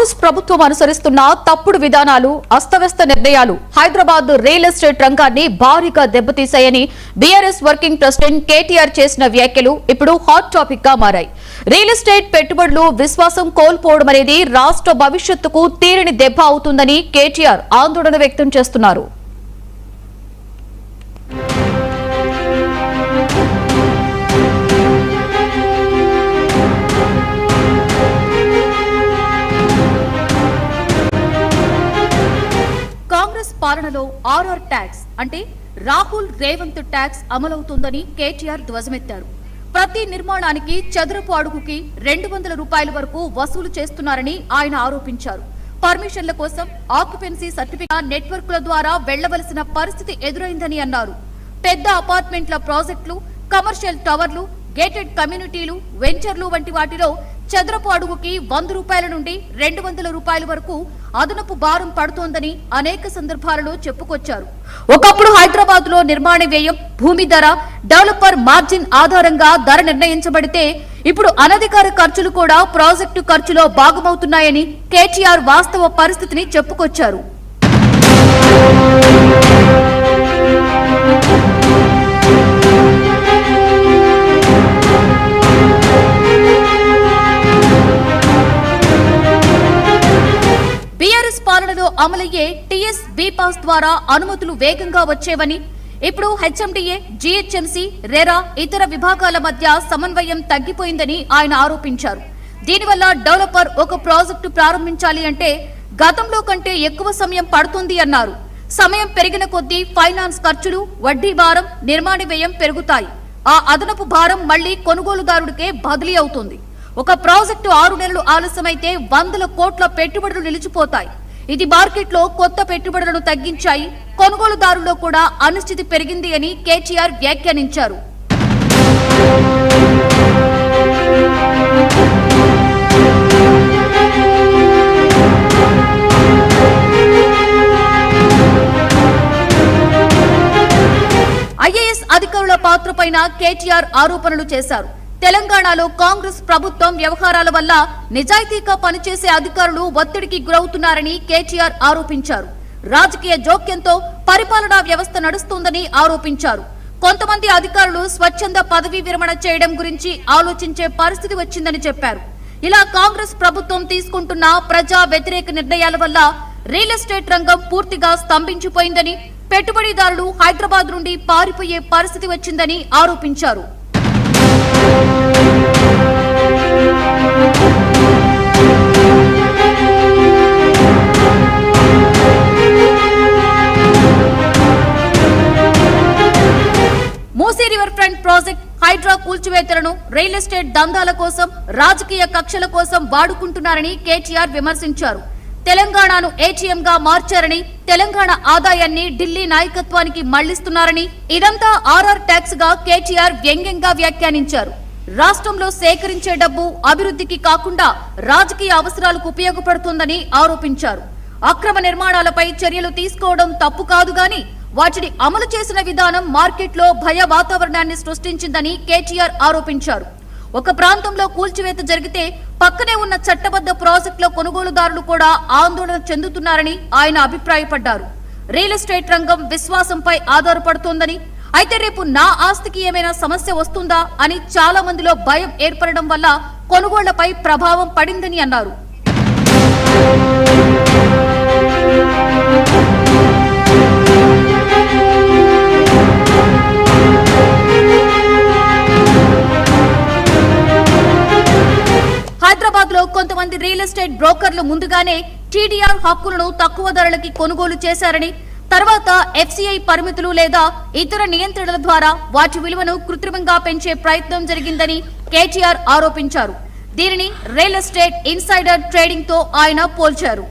కాంగ్రెస్ ప్రభుత్వం అనుసరిస్తున్న తప్పుడు విధానాలు, అస్తవ్యస్త నిర్ణయాలు హైదరాబాద్ రియల్ ఎస్టేట్ రంగాన్ని భారీగా దెబ్బతీశాయని బీఆర్ఎస్ వర్కింగ్ ప్రెసిడెంట్ కేటీఆర్ చేసిన వ్యాఖ్యలు ఇప్పుడు హాట్ టాపిక్ గా మారాయి. రియల్ ఎస్టేట్ పెట్టుబడులు విశ్వాసం కోల్పోవడం అనేది రాష్ట్ర భవిష్యత్తుకు తీరని దెబ్బ అవుతుందని కేటీఆర్ ఆందోళన వ్యక్తం చేస్తున్నారు. కాంగ్రెస్ పాలనలో ఆర్ఆర్ ట్యాక్స్ అంటే రాహుల్ రేవంత్ ట్యాక్స్ అమలవుతుందని కేటీఆర్ ధ్వజమెత్తారు. ప్రతి నిర్మాణానికి చదరపు అడుగుకి 200 రూపాయల వరకు వసూలు చేస్తున్నారని ఆయన ఆరోపించారు. పర్మిషన్ల కోసం ఆక్యుపెన్సీ సర్టిఫికేట్ నెట్వర్క్ల ద్వారా వెళ్లవలసిన పరిస్థితి ఎదురైందని అన్నారు. పెద్ద అపార్ట్మెంట్ల ప్రాజెక్టులు, కమర్షియల్ టవర్లు, గేటెడ్ కమ్యూనిటీలు, వెంచర్లు వంటి వాటిలో చదరపు అడుగుకి 100 రూపాయల నుండి 200 రూపాయల వరకు అదనపు భారం పడుతోందని అనేక సందర్భాలలో చెప్పుకొచ్చారు. ఒకప్పుడు హైదరాబాద్ లో నిర్మాణ వ్యయం, భూమి ధర, డెవలపర్ మార్జిన్ ఆధారంగా ధర నిర్ణయించబడితే ఇప్పుడు అనధికార ఖర్చులు కూడా ప్రాజెక్టు ఖర్చులో భాగమవుతున్నాయని కేటీఆర్ వాస్తవ పరిస్థితిని చెప్పుకొచ్చారు. బీఆర్ఎస్ పాలనలో అమలయ్యే టీఎస్ బీపాస్ ద్వారా అనుమతులు వేగంగా వచ్చేవని, ఇప్పుడు హెచ్ఎండిఏ, జీహెచ్ఎంసీ, రెరా ఇతర విభాగాల మధ్య సమన్వయం తగ్గిపోయిందని ఆయన ఆరోపించారు. దీనివల్ల డెవలపర్ ఒక ప్రాజెక్టు ప్రారంభించాలి అంటే గతంలో కంటే ఎక్కువ సమయం పడుతుంది అన్నారు. సమయం పెరిగిన కొద్దీ ఫైనాన్స్ ఖర్చులు, వడ్డీ భారం, నిర్మాణ వ్యయం పెరుగుతాయి. ఆ అదనపు భారం మళ్లీ కొనుగోలుదారుడికే బదిలీ అవుతుంది. ఒక ప్రాజెక్టు 6 నెలలు ఆలస్యమైతే 100 కోట్ల పెట్టుబడులు నిలిచిపోతాయి. ఇది మార్కెట్లో కొత్త పెట్టుబడులను తగ్గించాయి. కొనుగోలుదారుల్లో కూడా అనిశ్చితి పెరిగింది అని కేటీఆర్ వ్యాఖ్యానించారు. ఐఏఎస్ అధికారుల పాత్రపైన కేటీఆర్ ఆరోపణలు చేశారు. తెలంగాణలో కాంగ్రెస్ ప్రభుత్వం వ్యవహారాల వల్ల నిజాయితీగా పనిచేసే అధికారులు ఒత్తిడికి గురవుతున్నారని కేటీఆర్ ఆరోపించారు. రాజకీయ జోక్యంతో పరిపాలనా వ్యవస్థ నడుస్తోందని ఆరోపించారు. కొంతమంది అధికారులు స్వచ్ఛంద పదవీ విరమణ చేయడం గురించి ఆలోచించే పరిస్థితి వచ్చిందని చెప్పారు. ఇలా కాంగ్రెస్ ప్రభుత్వం తీసుకుంటున్న ప్రజా వ్యతిరేక నిర్ణయాల వల్ల రియల్ ఎస్టేట్ రంగం పూర్తిగా స్తంభించిపోయిందని, పెట్టుబడిదారులు హైదరాబాద్ నుండి పారిపోయే పరిస్థితి వచ్చిందని ఆరోపించారు. Musi river front project, HYDRAA కూల్చివేతలను రియల్ ఎస్టేట్ దందాల కోసం, రాజకీయ కక్షల కోసం వాడుకుంటున్నారని కేటీఆర్ విమర్శించారు. తెలంగాణను ఏటీఎంగా మార్చారని, తెలంగాణ ఆదాయాన్ని ఢిల్లీ నాయకత్వానికి మళ్లిస్తున్నారని, ఇదంతా ఆర్ఆర్ ట్యాక్స్ గా కేటీఆర్ వ్యంగ్యంగా వ్యాఖ్యానించారు. రాష్ట్రంలో సేకరించే డబ్బు అభివృద్ధికి కాకుండా రాజకీయ అవసరాలకు ఉపయోగపడుతుందని ఆరోపించారు. అక్రమ నిర్మాణాలపై చర్యలు తీసుకోవడం తప్పు కాదు గాని వాటిని అమలు చేసిన విధానం మార్కెట్లో భయ వాతావరణాన్ని సృష్టించిందని కేటీఆర్ ఆరోపించారు. ఒక ప్రాంతంలో కూల్చివేత జరిగితే పక్కనే ఉన్న చట్టబద్ధ ప్రాజెక్టుల కొనుగోలుదారులు కూడా ఆందోళన చెందుతున్నారని ఆయన అభిప్రాయపడ్డారు. రియల్ ఎస్టేట్ రంగం విశ్వాసంపై ఆధారపడుతోందని, అయితే రేపు నా ఆస్తికి ఏమైనా సమస్య వస్తుందా అని చాలా మందిలో భయం ఏర్పడడం వల్ల కొనుగోళ్లపై ప్రభావం పడిందని అన్నారు. హైదరాబాద్ లో కొంతమంది రియల్ ఎస్టేట్ బ్రోకర్లు ముందుగానే టీడీఆర్ హక్కులను తక్కువ ధరలకి కొనుగోలు చేశారని, తర్వాత ఎఫ్సీఐ పరిమితులు లేదా ఇతర నియంత్రణల ద్వారా వాటి విలువను కృత్రిమంగా పెంచే ప్రయత్నం జరిగిందని కేటీఆర్ ఆరోపించారు. దీనిని రియల్ ఎస్టేట్ ఇన్సైడర్ ట్రేడింగ్ తో ఆయన పోల్చారు.